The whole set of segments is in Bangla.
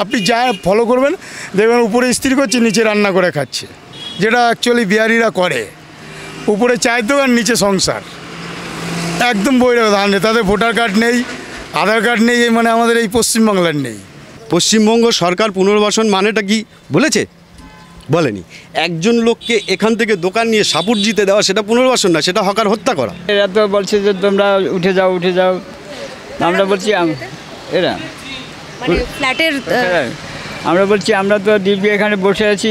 আপনি যা ফলো করবেন দেখবেন উপরে ইস্ত্রি করছে, নিচে রান্না করে খাচ্ছে, যেটা অ্যাকচুয়ালি বিহারিরা করে। উপরে চায়ের দোকান, নিচে সংসার, একদম বৈরাগ ধান। তাদের ভোটার কার্ড নেই, আধার কার্ড নেই, মানে আমাদের এই পশ্চিমবাংলার নেই। পশ্চিমবঙ্গ সরকার পুনর্বাসন মানেটা কি বলেছে? বলেনি। একজন লোককে এখান থেকে দোকান নিয়ে সাপুড় জিতে দেওয়া সেটা পুনর্বাসন না, সেটা হকার হত্যা করা। এরা তো বলছে যে তোমরা উঠে যাও উঠে যাও, আমরা বলছি এরা মানে ফ্ল্যাটের আমরা বলছি আমরা তো দিব্যি এখানে বসে আছি,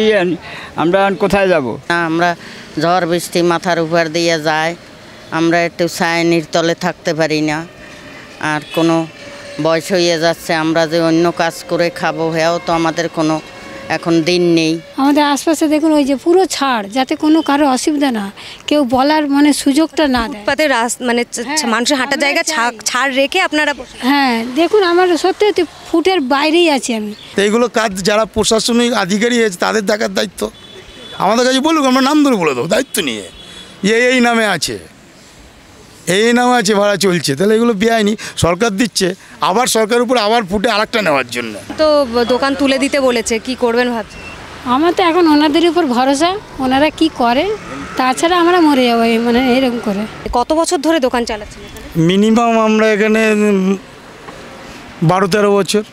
আমরা কোথায় যাব? আমরা ঝড় বৃষ্টি মাথার উপর দিয়ে যায়, আমরা একটু ছায়ানির তলে থাকতে পারি না। আর কোনো বয়স হয়ে যাচ্ছে, আমরা যে অন্য কাজ করে খাবো, হ্যাঁ তো আমাদের কোনো এখন দিন নেই। আমাদের আশপাশে দেখুন ওই যে পুরো ছাড়, যাতে কোনো কারো অসুবিধা না, কেউ বলার মানে সুযোগটা না দেয়। ফুটপাতের মানে মানুষের হাঁটার জায়গা ছাড় রেখে আপনারা। হ্যাঁ দেখুন, আমার সত্যি ফুটের বাইরেই আছি আমি। এইগুলো কাজ যারা প্রশাসনিক আধিকারিক আছে তাদের দেখার দায়িত্ব। আমাদের কাছে বলুক, আমরা নাম ধরে বলে দেবো দায়িত্ব নিয়ে, এই নামে আছে, এই নামে আছে, ভাড়া চলছে। তাহলে এগুলো বেআইনি, সরকার দিচ্ছে, আবার সরকারের উপরে আবার ফুটে আরেকটা নেওয়ার জন্য। তো দোকান তুলে দিতে বলেছে, কি করবেন ভাবছেন? আমার তো এখন ওনাদের উপর ভরসা, ওনারা কি করে, তাছাড়া আমরা মরে যাবো মানে এরকম করে। কত বছর ধরে দোকান চালাচ্ছেন? মিনিমাম আমরা এখানে 12-13 বছর।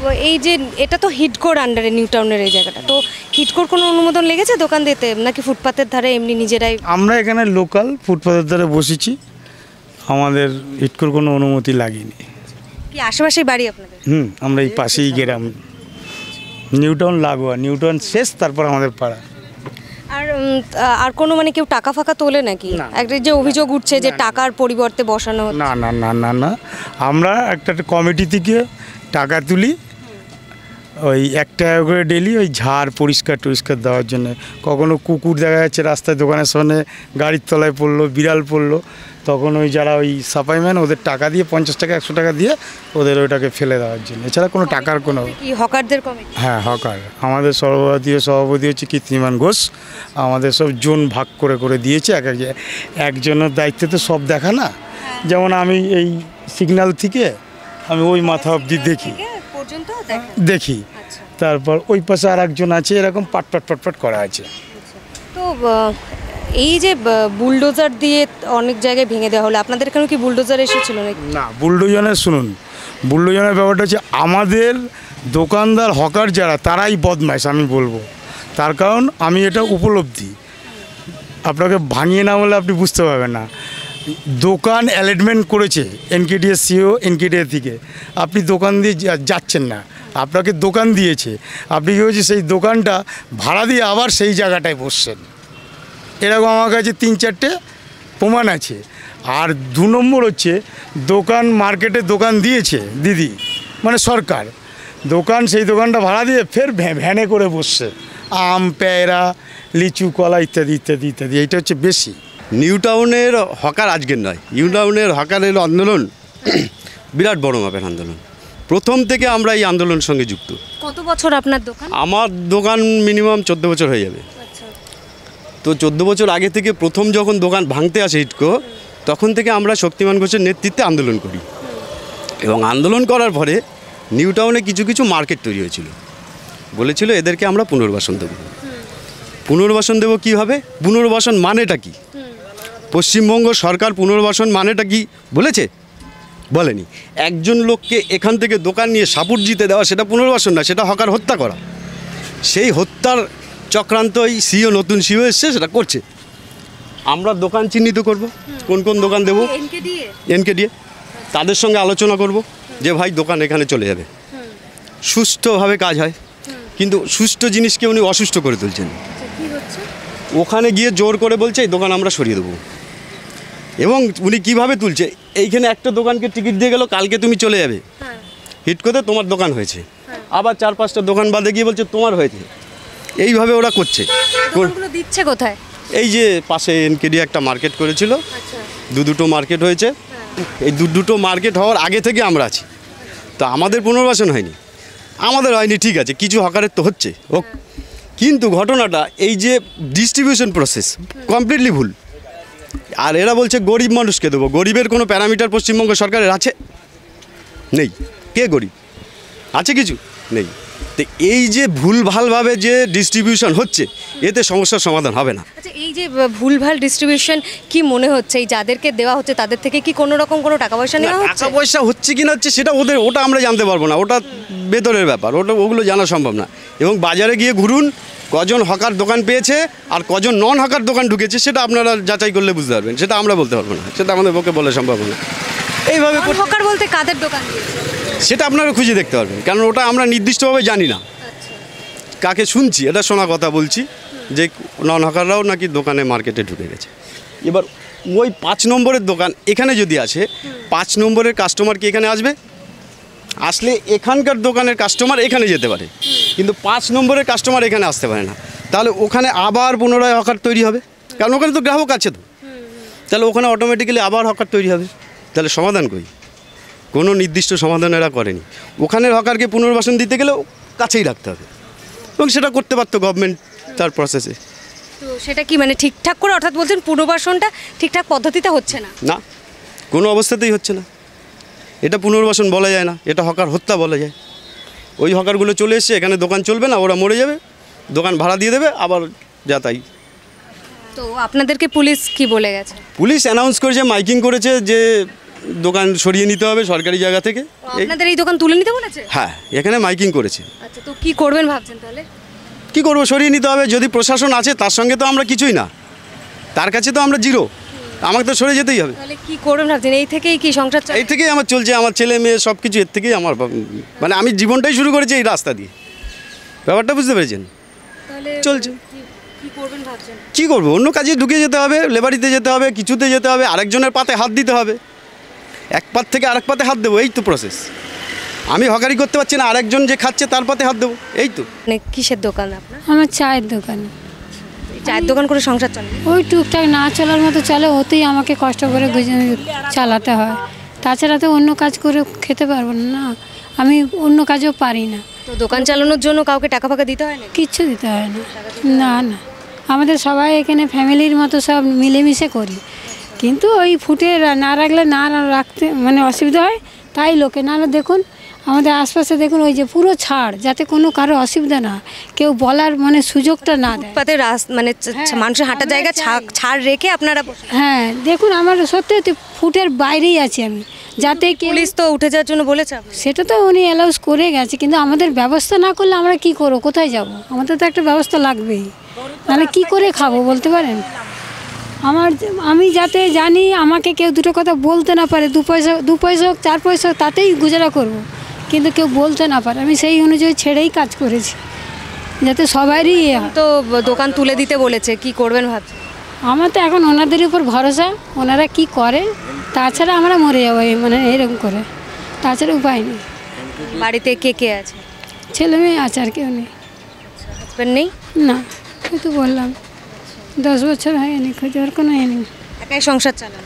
তো এই যে এটা তো হিডকোর আন্ডারে, নিউ টাউনের এই জায়গাটা, তো হিডকোর কোনো অনুমোদন লেগেছে দোকান দিতে, নাকি ফুটপাতের ধারে এমনি নিজেরাই? আমরা এখানে লোকাল ফুটপাতের ধারে বসেছি, আমাদের হিডকোর কোনো অনুমতি লাগেনি। কি আশেপাশেই বাড়ি আপনাদের? আমরা এই পাশেই গ্রাম, নিউ টাউন লাগোয়া, নিউ টাউন শেষ, তারপর আমাদের পাড়া। আর কোনো মানে কেউ টাকা ফাঁকা তোলে নাকি? একটা যে অভিযোগ উঠছে যে টাকার পরিবর্তে বসানো হচ্ছে। না না না না না, আমরা একটা কমিটি থেকে টাকা তুলি, ওই 1 টাকা করে ডেলি, ওই ঝাড় পরিষ্কার দেওয়ার জন্য। কখনো কুকুর দেখা যাচ্ছে রাস্তায়, দোকানের সামনে গাড়ির তলায় পড়লো, বিড়াল পড়লো, তখন ওই যারা ওই সাফাইম্যান ওদের টাকা দিয়ে 50 টাকা 100 টাকা দিয়ে ওদের ওইটাকে ফেলে দেওয়ার জন্য। এছাড়া কোনো টাকার কোনো। হকারদের কমিটি? হ্যাঁ, হকার। আমাদের সর্বভারতীয় সভাপতি হচ্ছে কীর্তিমান ঘোষ। আমাদের সব জোন ভাগ করে করে দিয়েছে, একজনের দায়িত্বে তো সব দেখা না। যেমন আমি এই সিগন্যাল থেকে আমি ওই মাথা অবধি দেখি, তারপর ওই পাশে আর একজন আছে, এরকম পাট করা আছে। তো এই যে বুলডোজার দিয়ে অনেক জায়গায় ভেঙে দেওয়া হলো, আপনাদের এখানে কি বুলডোজার এসেছিল নাকি? না, বুলডোজারের শুনুন, বুলডোজারের ব্যাপারটা হচ্ছে আমাদের দোকানদার হকার যারা, তারাই বদমাইশ আমি বলবো। তার কারণ আমি এটা উপলব্ধি, আপনাকে ভাঙিয়ে না বলে আপনি বুঝতে পারবেন না। দোকান অ্যালটমেন্ট করেছে এনকেডিএ সিও, এনকেডিএ থেকে। আপনি দোকান দিয়ে যাচ্ছেন না, আপনাকে দোকান দিয়েছে, আপনি কী হয়েছে সেই দোকানটা ভাড়া দিয়ে আবার সেই জায়গাটায় বসছেন। এরকম আমার কাছে 3-4টে প্রমাণ আছে। আর 2 নম্বর হচ্ছে দোকান, মার্কেটে দোকান দিয়েছে দিদি, মানে সরকার দোকান, সেই দোকানটা ভাড়া দিয়ে ফের ভ্যানে করে বসছে, আম, পেয়ারা, লিচু, কলা ইত্যাদি ইত্যাদি ইত্যাদি। এইটা হচ্ছে বেশি। নিউ টাউনের হকার আজকের নয়, নিউ টাউনের হকারের আন্দোলন বিরাট বড় মাপের আন্দোলন। প্রথম থেকে আমরা এই আন্দোলনের সঙ্গে যুক্ত। কত বছর আপনার দোকান? আমার দোকান মিনিমাম 14 বছর হয়ে যাবে। তো 14 বছর আগে থেকে প্রথম যখন দোকান ভাঙতে আসে হিডকো, তখন থেকে আমরা শক্তিমান ঘোষের নেতৃত্বে আন্দোলন করি। এবং আন্দোলন করার পরে নিউ টাউনে কিছু কিছু মার্কেট তৈরি হয়েছিল, বলেছিল এদেরকে আমরা পুনর্বাসন দেবো। পুনর্বাসন দেবো কীভাবে? পুনর্বাসন মানেটা কি? পশ্চিমবঙ্গ সরকার পুনর্বাসন মানেটা কি বলেছে? বলেনি। একজন লোককে এখান থেকে দোকান নিয়ে সাপুড় জিতে দেওয়া সেটা পুনর্বাসন না, সেটা হকার হত্যা করা। সেই হত্যার চক্রান্ত এই সিও, নতুন সিও এসছে, সেটা করছে। আমরা দোকান চিহ্নিত করব, কোন কোন দোকান দেবো, এনকেডিএ তাদের সঙ্গে আলোচনা করব যে ভাই দোকান এখানে চলে যাবে, সুষ্ঠুভাবে কাজ হয়। কিন্তু সুষ্ঠু জিনিসকে উনি অসুষ্ঠ করে তুলছেন। ওখানে গিয়ে জোর করে বলছে এই দোকান আমরা সরিয়ে দেবো। এবং উনি কিভাবে তুলছে, এইখানে একটা দোকানকে টিকিট দিয়ে গেল, কালকে তুমি চলে যাবে হিডকোতে, তোমার দোকান হয়েছে, আবার 4-5টা দোকান বাদে গিয়ে বলছে তোমার হয়েছে। এইভাবে ওরা করছে। দিচ্ছে কোথায়? এই যে পাশে এনকেডি একটা মার্কেট করেছিল, 2-2টো মার্কেট হয়েছে। এই 2-2টো মার্কেট হওয়ার আগে থেকে আমরা আছি, তো আমাদের পুনর্বাসন হয়নি। আমাদের হয়নি ঠিক আছে, কিছু হকারের তো হচ্ছে ও, কিন্তু ঘটনাটা এই যে ডিস্ট্রিবিউশন প্রসেস কমপ্লিটলি ভুল। আর এরা বলছে গরিব মানুষকে দেবো। গরিবের কোনো প্যারামিটার পশ্চিমবঙ্গ সরকারের আছে? নেই। কে গরিব? আছে কিছু নেই। তো এই যে ভুলভালভাবে যে ডিস্ট্রিবিউশন হচ্ছে, এতে সমস্যার সমাধান হবে না। আচ্ছা, এই যে ভুলভাল ডিস্ট্রিবিউশন কি মনে হচ্ছে, এই যাদেরকে দেওয়া হচ্ছে তাদের থেকে কি কোনো রকম কোনো টাকা পয়সা নেওয়া হচ্ছে? টাকা পয়সা হচ্ছে কি না হচ্ছে সেটা ওটা আমরা জানতে পারবো না, ওটা ভেতরের ব্যাপার, ওগুলো জানা সম্ভব না। এবং বাজারে গিয়ে ঘুরুন, কজন হকার দোকান পেয়েছে আর কজন নন হকার দোকান ঢুকেছে সেটা আপনারা যাচাই করলে বুঝতে পারবেন, সেটা আমরা বলতে পারবো না, সেটা আমাদের পক্ষে বলা সম্ভব না। এইভাবে হকার বলতে কাদের দোকান দিয়েছে? সেটা আপনারা খুঁজে দেখতে পারবেন, কারণ ওটা আমরা নির্দিষ্টভাবে জানি না, কাকে শুনছি এটা শোনা কথা বলছি যে নন হকাররাও নাকি দোকানে মার্কেটে ঢুকে গেছে। এবার ওই 5 নম্বরের দোকান এখানে যদি আসে, 5 নম্বরের কাস্টমার কি এখানে আসবে? আসলে এখানকার দোকানের কাস্টমার এখানে যেতে পারে, কিন্তু 5 নম্বরের কাস্টমার এখানে আসতে পারে না। তাহলে ওখানে আবার পুনরায় হকার তৈরি হবে, কারণ ওখানে তো গ্রাহক আছে তো, তাহলে ওখানে অটোমেটিক্যালি আবার হকার তৈরি হবে। তাহলে সমাধান কই? কোনো নির্দিষ্ট সমাধান এরা করেনি। ওখানের হকারকে পুনর্বাসন দিতে গেলেও কাছেই রাখতে হবে, এবং সেটা করতে পারতো গভর্নমেন্ট তার প্রসেসে। তো সেটা কি মানে ঠিকঠাক করে, অর্থাৎ বলছেন পুনর্বাসনটা ঠিকঠাক পদ্ধতিতে হচ্ছে না? না, কোনো অবস্থাতেই হচ্ছে না। এটা পুনর্বাসন বলা যায় না, এটা হকার হত্যা বলা যায়। ওই হকারগুলো চলে এসছে, এখানে দোকান চলবে না, ওরা মরে যাবে, দোকান ভাড়া দিয়ে দেবে, আবার যা তাই। তো আপনাদেরকে পুলিশ কি বলে গেছে? পুলিশ অ্যানাউন্স করেছে, মাইকিং করেছে যে দোকান সরিয়ে নিতে হবে সরকারি জায়গা থেকে। আপনাদের এই দোকান তুলে নিতে বলেছে? হ্যাঁ, এখানে মাইকিং করেছে। আচ্ছা, তো কি করবেন ভাবছেন তাহলে? কি করবো, সরিয়ে নিতে হবে। যদি প্রশাসন আছে তার সঙ্গে তো আমরা কিছুই না, তার কাছে তো আমরা জিরো, আমাকে তো সরে যেতেই হবে। তাহলে কি করবেন ভাবছেন? এই থেকেই কি সংসার এই থেকেই আমার চলছে, আমার ছেলে মেয়ে সব কিছু এর থেকেই আমার, মানে আমি জীবনটাই শুরু করেছি এই রাস্তা দিয়ে। ব্যাপারটা বুঝতে পেরেছেন? তাহলে চলছে। কি করবেন ভাবছেন? কী করবো, অন্য কাজে ঢুকে যেতে হবে, লেবারিতে যেতে হবে, কিছুতে যেতে হবে, আরেকজনের পাতে হাত দিতে হবে, এক পাত থেকে আরেক পাতে হাত দেবো, এই তো প্রসেস। আমি হকারি করতে পারছি না, আরেকজন যে খাচ্ছে তার পাতে হাত দেবো, এই তো। মানে কিসের দোকান আপনার? আমার চায়ের দোকান। এই চায়ের দোকান করে সংসার চলে? ওই টুকটাক না চলার মতো চলে, ওতেই আমাকে কষ্ট করে চালাতে হয়। তাছাড়া তো অন্য কাজ করে খেতে পারবো না, আমি অন্য কাজও পারি না। তো দোকান চালানোর জন্য কাউকে টাকা ফাঁকা দিতে হয় না? কিচ্ছু দিতে হয় না, না না। আমাদের সবাই এখানে ফ্যামিলির মতো সব মিলেমিশে করি, কিন্তু ওই ফুটে না রাখলে না রাখতে মানে অসুবিধা হয়, তাই লোকে না দেখুন আমাদের আশপাশে দেখুন ওই যে পুরো ছাড়, যাতে কোনো কারো অসুবিধা না, কেউ বলার মানে সুযোগটা না দেয়। ফুটপাতে মানে মানুষের হাঁটার জায়গা ছাড় রেখে আপনারা? হ্যাঁ দেখুন, আমার সত্যি ফুটের বাইরেই আছি আমি, যাতে পুলিশ তো উঠে যাওয়ার জন্য বলেছে? সেটা তো উনি অ্যালাউন্স করে গেছে, কিন্তু আমাদের ব্যবস্থা না করলে আমরা কি করবো, কোথায় যাব? আমাদের তো একটা ব্যবস্থা লাগবেই, নাহলে কি করে খাবো বলতে পারেন? আমি যাতে জানি আমাকে কেউ দুটো কথা বলতে না পারে, 2 পয়সা হোক 4 পয়সা হোক তাতেই গুজারা করব, কিন্তু কেউ বলতে না পারে, আমি সেই অনুযায়ী ছেড়েই কাজ করেছি, যাতে সবারই তো দোকান তুলে দিতে বলেছে, কি করবেন ভাবছেন? আমার তো এখন ওনাদের উপর ভরসা, ওনারা কি করে, তাছাড়া আমরা মরে যাবো মানে এরকম করে, তাছাড়া উপায় নেই। বাড়িতে কে কে আছে? ছেলে মেয়ে আছে, আর কেউ নেই। হাজব্যান্ড নেই? না, ওই তো বললাম 10 বছর হয়নি, খোঁজ আর কোনো নেই। একাই সংসার চালান?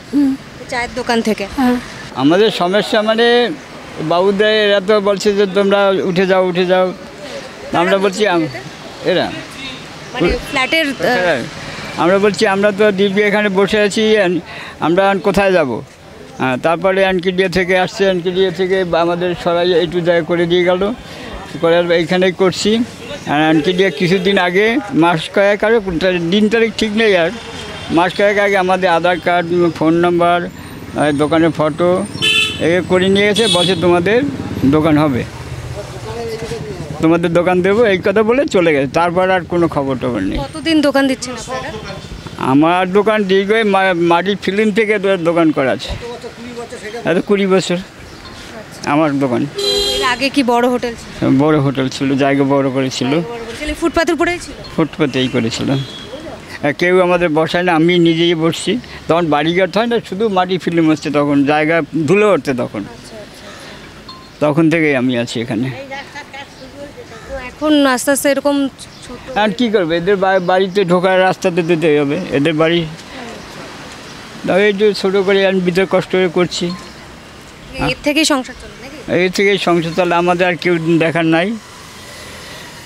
চায়ের দোকান থেকে? হ্যাঁ। আমাদের সমস্যা মানে বাবুদের এরা তো বলছে যে তোমরা উঠে যাও। আমরা বলছি এরা মানে ফ্ল্যাটের? আমরা বলছি আমরা তো দিব্যি এখানে বসে আছি, আমরা কোথায় যাব? তারপরে এনকিডিয়া থেকে আসছে, এনকিডিয়া থেকে আমাদের সবাই একটু জায়গা করে দিয়ে গেল, করে এইখানেই করছি। আর এনকিডিয়া কিছুদিন আগে, মাস কয়েক আগে, দিন তারিখ ঠিক নেই, আর মাস কয়েক আগে আমাদের আধার কার্ড, ফোন নাম্বার, দোকানের ফটো এগুলো করে নিয়ে গেছে, বলছে তোমাদের দোকান হবে, তোমাদের দোকান দেবো, এই কথা বলে চলে গেছে। তারপর আর কোনো খবর টবর নেই। কতদিন দোকান দিচ্ছেন আপনারা? আমার দোকান দীর্ঘই মাটির ফিল্ম থেকে দোকান করা আছে, 20 বছর আমার দোকান। এর আগে কি বড় হোটেল ছিল? বড় হোটেল ছিল, জায়গা বড় করেছিল, ফুটপাতের উপরেই ছিল? ফুটপাতেই করেছিল, কেউ আমাদের বসায় না, আমি নিজেই বসছি। তখন বাড়িঘাট হয় না, শুধু মাটি ফিল্ম হচ্ছে, তখন জায়গা ধুলো উঠছে, তখন থেকেই আমি আছি এখানে। এখন আস্তে আস্তে এরকম আর কী করবে, এদের বাড়িতে ঢোকার রাস্তাতে দিতে হবে, এদের বাড়ি এই যে ছোটো করে আমি ভিতরে কষ্ট করে করছি, এর থেকেই সংসার চলে নাকি? এই থেকেই সংসার চলে, আমাদের আর কেউ দেখার নাই।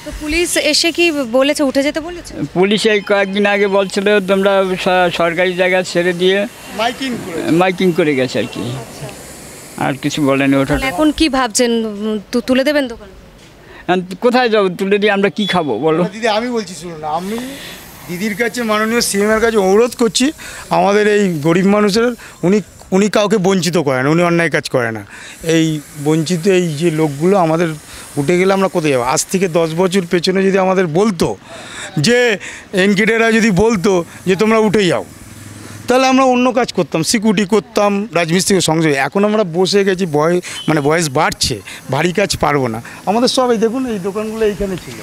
তো পুলিশ এসে কি বলেছে, উঠে যেতে বলেছে? পুলিশ এই কয়েকদিন আগে বলছিল তোমরা সরকারি জায়গা ছেড়ে দিয়ে মাইকিং করে গেছে আর কি। আর কিছু বলেনি ওটা। তাহলে এখন কি ভাবছেন, তুলে দেবেন দোকান? কোথায় যাবো, তুলে দিয়ে আমরা কি খাবো বলো? দিদি আমি বলছি শুনুন, আমি দিদির কাছে মাননীয় সিএমের কাছে অনুরোধ করছি, আমাদের এই গরিব মানুষের উনি কাউকে বঞ্চিত করে না, উনি অন্যায় কাজ করে না। এই বঞ্চিত এই যে লোকগুলো আমাদের উঠে গেলে আমরা কোথায় যাবো? আজ থেকে 10 বছর পেছনে যদি আমাদের বলতো যে এনকেটেরা যদি বলতো যে তোমরা উঠে যাও, তাহলে আমরা অন্য কাজ করতাম, সিকিউরিটি করতাম, রাজমিস্ত্রির সংযোগে। এখন আমরা বসে গেছি, বয়স বাড়ছে, ভারী কাজ পারবো না। আমাদের সবাই দেখুন এই দোকানগুলো এইখানে ছিল,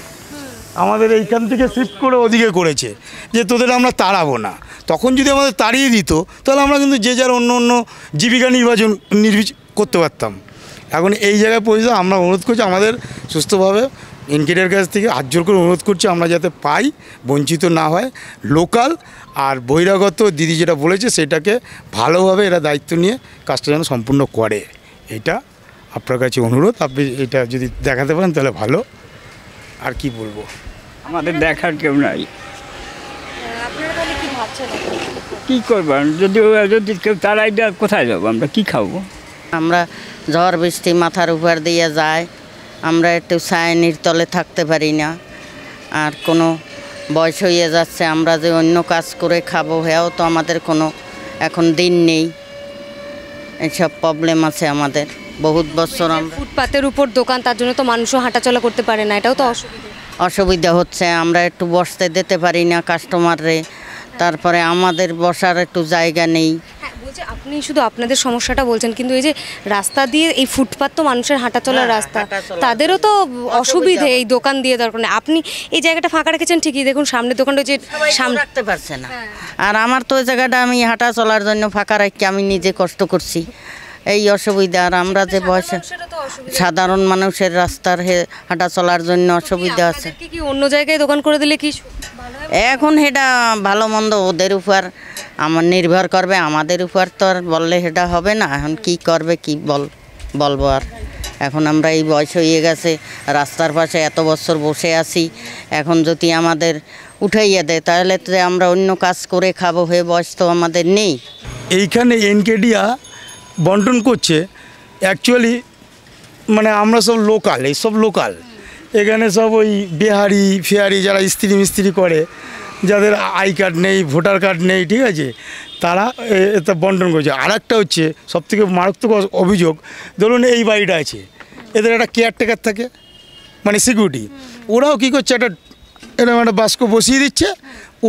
আমাদের এইখান থেকে শিফট করে ওদিকে করেছে যে তোদের আমরা তাড়াবো না। তখন যদি আমাদের তাড়িয়ে দিত তাহলে আমরা কিন্তু যে যার অন্য জীবিকা করতে পারতাম। এখন এই জায়গায় পৌঁছে আমরা অনুরোধ করছি আমাদের সুস্থভাবে এনকেটের কাছ থেকে হাত জোর করে অনুরোধ করছি আমরা যাতে পাই, বঞ্চিত না হয়। লোকাল আর বহিরাগত দিদি যেটা বলেছে সেটাকে ভালোভাবে এরা দায়িত্ব নিয়ে কাজটা যেন সম্পূর্ণ করে, এটা আপনার কাছে অনুরোধ। আপনি এটা যদি দেখাতে পারেন তাহলে ভালো। আর কি বলবো, আমাদের দেখার কেউ নাই, আপনারা তাহলে কি ভাবছেন? কী করবো? যদি কেউ তারাই দেয় কোথায় যাবো, আমরা কি খাবো? আমরা ঝড় বৃষ্টি মাথার উপর দিয়ে যায়, আমরা একটু ছায়ানির তলে থাকতে পারি না। আর কোনো বয়স হয়ে যাচ্ছে, আমরা যে অন্য কাজ করে খাবো হেয়াও তো আমাদের কোনো এখন দিন নেই। এইসব প্রবলেম আছে আমাদের বহুত বছর। আমরা ফুটপাতের উপর দোকান, তার জন্য তো মানুষও হাঁটাচলা করতে পারে না, এটাও তো অসুবিধা। অসুবিধা হচ্ছে, আমরা একটু বসতে দিতে পারি না কাস্টমাররে, তারপরে আমাদের বসার একটু জায়গা নেই। হ্যাঁ, বলছি আপনি শুধু আপনাদের সমস্যাটা বলছেন, কিন্তু এই যে রাস্তা দিয়ে এই ফুটপাত তো মানুষের হাঁটাচলার রাস্তা, তাদেরও তো অসুবিধে এই দোকান দিয়ে দরকার নেই। আপনি এই জায়গাটা ফাঁকা রেখেছেন ঠিকই, দেখুন সামনের দোকানটা যে সামনে রাখতে পারছে না। আর আমার তো ওই জায়গাটা আমি হাঁটা চলার জন্য ফাঁকা রাখি, আমি নিজে কষ্ট করছি, এই অসুবিধা। আর আমরা যে বয়সে সাধারণ মানুষের রাস্তার হাঁটা চলার জন্য অসুবিধা আছে। কি অন্য জায়গায় দোকান করে দিলে কি এখন সেটা ভালো মন্দ ওদের উপর আমার নির্ভর করবে, আমাদের উপর তো আর বললে সেটা হবে না। এখন কি করবে কি বলবো আর। এখন আমরা এই বয়স হয়ে গেছে, রাস্তার পাশে এত বছর বসে আছি, এখন যদি আমাদের উঠাইয়া দেয় তাহলে তো আমরা অন্য কাজ করে খাবো, হয়ে বয়স তো আমাদের নেই। এইখানে এনকেডিয়া বন্টন করছে অ্যাকচুয়ালি, মানে আমরা সব লোকাল, এইসব লোকাল এখানে সব ওই বিহারি ফিহারি যারা স্ত্রী মিস্ত্রি করে, যাদের আই কার্ড নেই, ভোটার কার্ড নেই, ঠিক আছে, তারা এটা বন্টন করছে। আর একটা হচ্ছে সবথেকে মারাত্মক অভিযোগ, ধরুন এই বাড়িটা আছে, এদের একটা কেয়ারটেকার থাকে, মানে সিকিউরিটি, ওরাও কী করছে, এরকম একটা বাস্ক বসিয়ে দিচ্ছে,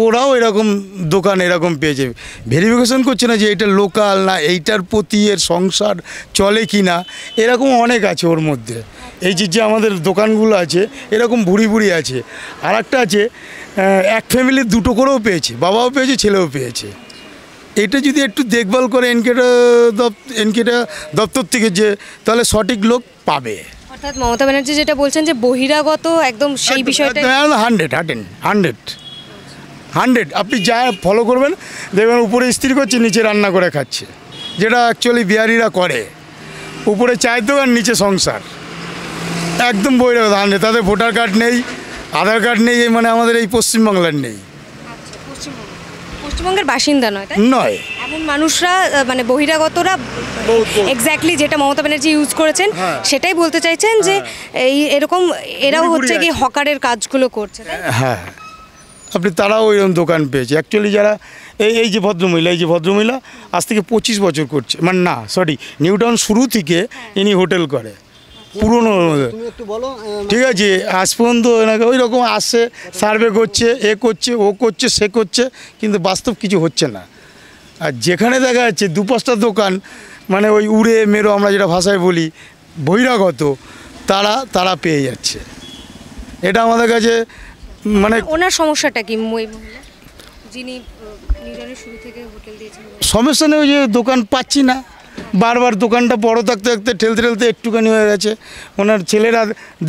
ওরাও এরকম দোকান এরকম পেয়েছে, ভেরিফিকেশন করছে না যে এটা লোকাল না, এইটার প্রতি এর সংসার চলে কি না, এরকম অনেক আছে ওর মধ্যে। এই যে আমাদের দোকানগুলো আছে এরকম ভুড়ি ভুড়ি আছে। আর একটা আছে এক ফ্যামিলির দুটো করেও পেয়েছে, বাবাও পেয়েছে ছেলেও পেয়েছে। এটা যদি একটু দেখভাল করে এনকেটা দপ্তর থেকে, যে তাহলে সঠিক লোক পাবে। অর্থাৎ মমতা ব্যানার্জি যেটা বলছেন যে বহিরাগত একদম সেই বিষয়টা 100 আপনি যা ফলো করবেন দেখবেন উপরে ইস্ত্রি করছে, নিচে রান্না করে খাচ্ছে, যেটা অ্যাকচুয়ালি বিহারিরা করে। উপরে চায়ের দোকান, নিচে সংসার, একদম বহিরাগত 100। তাদের ভোটার কার্ড নেই, আধার কার্ড নেই, মানে আমাদের এই পশ্চিমবাংলার নেই, পশ্চিমবঙ্গের বাসিন্দা নয়। এমন মানুষরা মানে বহিরাগতরা এক্স্যাক্টলি যেটা মমতা ব্যানার্জি ইউজ করেছেন সেটাই বলতে চাইছেন যে এই এরকম এরাও হচ্ছে কি হকারের কাজগুলো করছে। হ্যাঁ, আপনি তারাও এরকম দোকান পেয়েছে। অ্যাকচুয়ালি যারা এই যে ভদ্রমহিলা আজ থেকে 25 বছর করছে, মানে না সরি, নিউ টাউন শুরু থেকে ইনি হোটেল করে পুরনো, ঠিক আছে, আজ পর্যন্ত এনাকে ওই রকম আসছে, সার্ভে করছে, ও করছে সে করছে, কিন্তু বাস্তব কিছু হচ্ছে না। আর যেখানে দেখা যাচ্ছে 2-5টা দোকান, মানে ওই উড়ে মেরো আমরা যেটা ভাষায় বলি, বহিরাগত, তারা পেয়ে যাচ্ছে। এটা আমাদের কাছে মানে ওনার সমস্যাটা কি, যিনি নিউটাউনের শুরু থেকে হোটেল দিয়েছেন? সমস্যা নেই, ওই যে দোকান পাচ্ছি না, বারবার দোকানটা বড় থাকতে থাকতে ঠেলতে একটুখানি হয়ে গেছে। ওনার ছেলেরা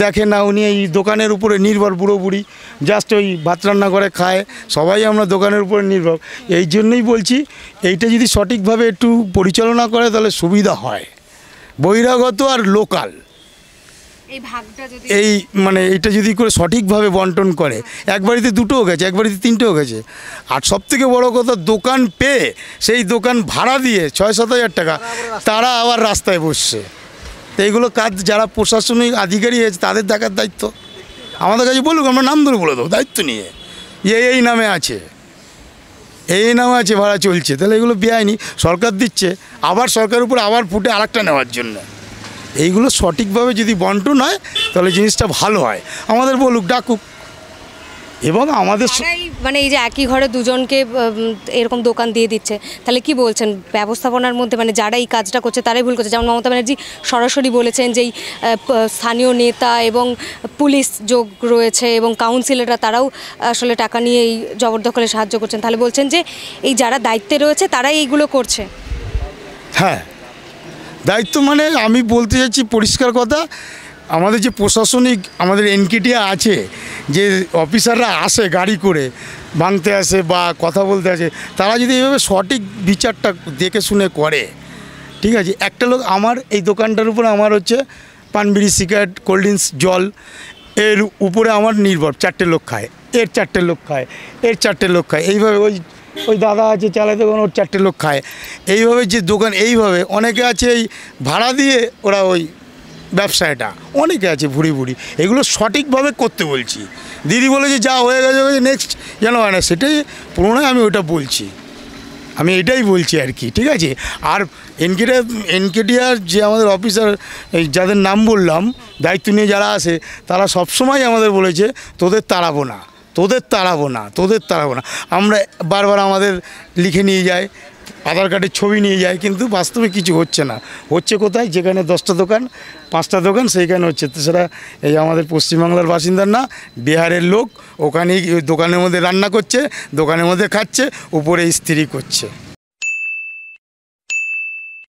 দেখে না, উনি এই দোকানের উপরে নির্ভর, বুড়ো বুড়ি জাস্ট ওই ভাত রান্না করে খায়, সবাই আমরা দোকানের উপরে নির্ভর। এই জন্যই বলছি এইটা যদি সঠিকভাবে একটু পরিচালনা করে তাহলে সুবিধা হয়। বহিরাগত আর লোকাল এই ভাগটা যদি এই মানে এটা যদি করে সঠিকভাবে বন্টন করে, এক বাড়িতে দুটোও গেছে, এক বাড়িতে তিনটেও গেছে। আর সবথেকে বড় কথা, দোকান পেয়ে সেই দোকান ভাড়া দিয়ে 6-7 হাজার টাকা তারা আবার রাস্তায় বসছে। তো এইগুলো কাজ যারা প্রশাসনিক আধিকারিক আছে তাদের দেখার দায়িত্ব। আমাদের কাছে বলুক, আমরা নাম ধরে বলে দেবো দায়িত্ব নিয়ে, এই নামে আছে, এই নামে আছে, ভাড়া চলছে। তাহলে এগুলো বেআইনি, সরকার দিচ্ছে, আবার সরকারের উপরে আবার ফুটে আরেকটা নেওয়ার জন্য। এইগুলো সঠিকভাবে যদি বন্টন হয় তাহলে জিনিসটা ভালো হয়। আমাদের বলুক, ডাকুক। এবং আমাদের যারাই মানে এই যে একই ঘরে দুজনকে এরকম দোকান দিয়ে দিচ্ছে, তাহলে কি বলছেন ব্যবস্থাপনার মধ্যে মানে যারা এই কাজটা করছে তারাই ভুল করছে? যেমন মমতা ব্যানার্জি সরাসরি বলেছেন যে এই স্থানীয় নেতা এবং পুলিশ যোগ রয়েছে এবং কাউন্সিলররা তারাও আসলে টাকা নিয়ে এই জবরদখলে সাহায্য করছেন। তাহলে বলছেন যে এই যারা দায়িত্বে রয়েছে তারাই এইগুলো করছে। হ্যাঁ, দায়িত্ব মানে আমি বলতে চাচ্ছি পরিষ্কার কথা, আমাদের যে প্রশাসনিক আমাদের এনকেটিয়া আছে, যে অফিসাররা আসে গাড়ি করে ভাঙতে আসে বা কথা বলতে আসে, তারা যদি এইভাবে সঠিক বিচারটা দেখে শুনে করে, ঠিক আছে। একটা লোক আমার এই দোকানটার উপরে আমার হচ্ছে পান বিড়ি সিগারেট কোল্ড ড্রিঙ্কস জল এর উপরে আমার নির্ভর, 4টে লোক খায়, এর 4টে লোক খায়, এর 4টে লোক খায়, এইভাবে ওই দাদা আছে চালাতে দোকান, ওর 4টে লোক খায়। এইভাবে যে দোকান, এইভাবে অনেকে আছে এই ভাড়া দিয়ে ওরা ওই ব্যবসায়টা, অনেকে আছে ভুড়ি ভুড়ি। এগুলো সঠিকভাবে করতে বলছি। দিদি বলেছে যা হয়ে গেছে নেক্সট যেন হয় না, সেটাই পুরোনোই আমি ওটা বলছি, আমি এটাই বলছি আর কি, ঠিক আছে। আর এনকেটিআর যে আমাদের অফিসার এই যাদের নাম বললাম দায়িত্ব নিয়ে যারা আসে, তারা সবসময় আমাদের বলেছে তোদের তাড়াবো না, তোদের তাড়াবো না, তোদের তাড়াবো না। আমরা বারবার আমাদের লিখে নিয়ে যাই, আধার কার্ডের ছবি নিয়ে যায়, কিন্তু বাস্তবে কিছু হচ্ছে না। হচ্ছে কোথায়? যেখানে 10টা দোকান 5টা দোকান সেইখানে হচ্ছে। তো সেটা এই আমাদের পশ্চিমবাংলার বাসিন্দার না, বিহারের লোক, ওখানেই দোকানের মধ্যে রান্না করছে, দোকানের মধ্যে খাচ্ছে, উপরে স্ত্রী করছে।